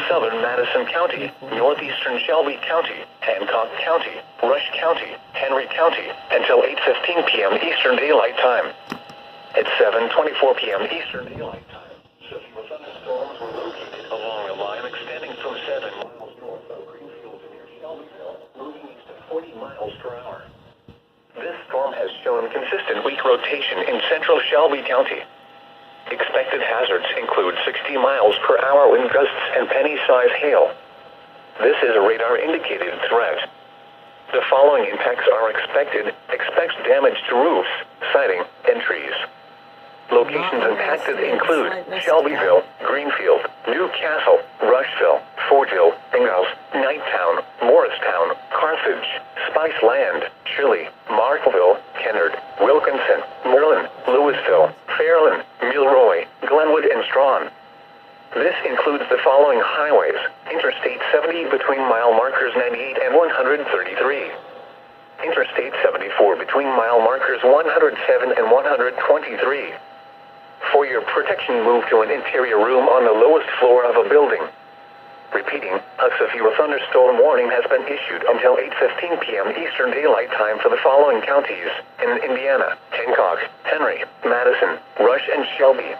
Southern Madison County, Northeastern Shelby County, Hancock County, Rush County, Henry County, until 8:15 p.m. Eastern Daylight Time. At 7:24 p.m. Eastern Daylight Time, severe thunderstorms were located along a line extending from 7 miles north of Greenfield near Shelbyville, moving east at 40 miles per hour. This storm has shown consistent weak rotation in central Shelby County. Expected hazards include 60 miles per hour wind gusts and penny-size hail. This is a radar-indicated threat. The following impacts are expected. Expect damage to roofs, siding, and trees. Locations impacted include Shelbyville, Greenfield, Newcastle, Rushville, Fortville, Ingalls, Knighttown, Morristown, Carthage, Spice Land, Shirley, Markville, Kennard, Wilkinson, Merlin, Louisville, Fairland, Milroy, Glenwood, and Strawn. This includes the following highways: Interstate 70 between mile markers 98 and 133. Interstate 74 between mile markers 107 and 123. For your protection, move to an interior room on the lowest floor of a building. Repeating, a severe thunderstorm warning has been issued until 8:15 p.m. Eastern Daylight Time for the following counties in Indiana: Hancock, Henry, Madison, Rush, and Shelby.